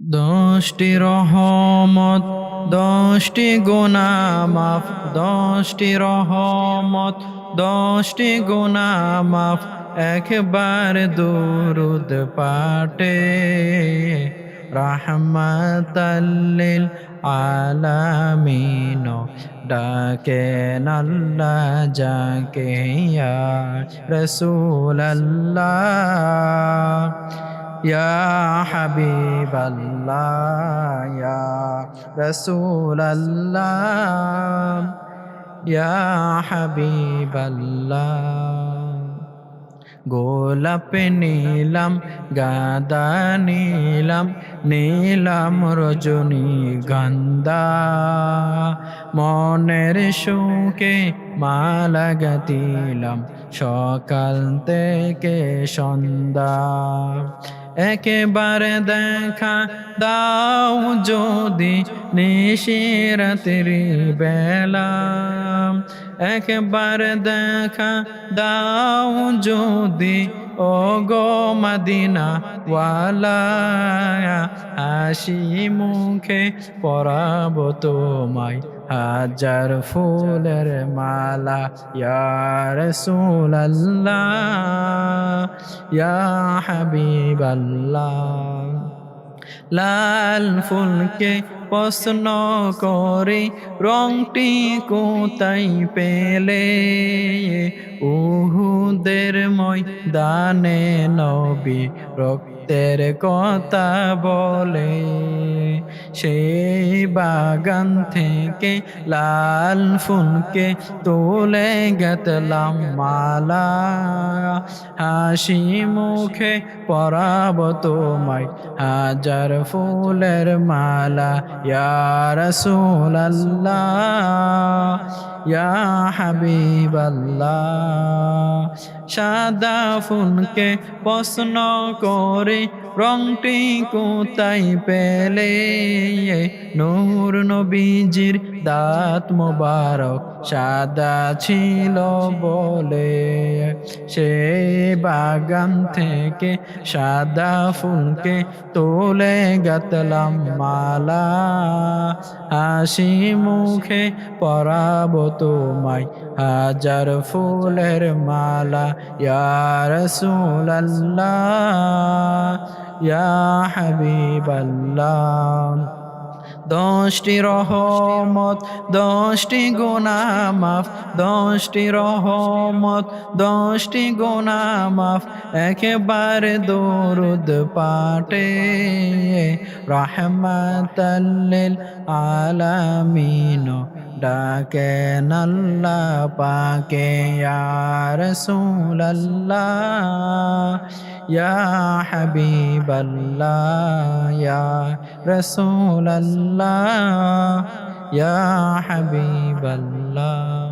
দশটি রহমত, দশটি গুনাহ মাফ, দশটি রহমত, দশটি গুনাহ মাফ, একবার দুরুদ পাঠে রাহমাতাল লিল আলামিন ডাকেন আল্লাহ যাকে ইয়া রাসূলুল্লাহ ইয়া হাবিবাল্লাহ ইয়া রাসূলুল্লাহ ইয়া হাবিবাল্লাহ। গোলাপ নিলাম, গাঁদা নিলাম, নিলাম রজনীগন্ধা, মনের সুখে মালা গাঁথিলাম সকাল থেকে সন্ধ্যা। একেবারে দেখা দাও যদি নিশিরাত্রি বেলা, একবার দেখা দাও যদি ও গো মদিনা ওয়ালা, হাসি মুখে পরাবো তোমায় হাজার ফুলের মালা ইয়া রাসূলুল্লাহ ইয়া হাবিবাল্লাহ। লাল ফুলকে প্রশ্ন করি রংটি কোথায় পেলে, উহুদের ময়দানে নবী রক্তের কথা বলে, সেই বাগান থেকে লাল ফুলকে তুলে গেতলাম মালা, হাসি মুখে পরাবো তোমায় হাজার ফুলের মালা ইয়া রাসূলুল্লাহ ইয়া হাবিবাল্লাহ। সাদা ফুলকে প্রশ্ন করে রংটি কোথায় পেলে, নূর নবীজির দাঁত মোবারক সাদা ছিল বলে, সে বাগান থেকে সাদা ফুলকে তুলে গাঁথলাম মালা, হাসি মুখে পরাবো তোমায় হাজার ফুলের মালা ইয়া রাসূলুল্লাহ ইয়া হাবিবাল্লাহ। দশটি রহমত, দশটি গুনাহ মাফ, দশটি রহমত, দশটি গুনাহ মাফ, একবার দরুদ পাঠে রাহমাতাল লিল আলামিন ডাকেন আল্লাহ পাকে ইয়া রাসূলুল্লাহ ইয়া হাবিবাল্লাহ ইয়া রাসূলুল্লাহ ইয়া হাবিবাল্লাহ।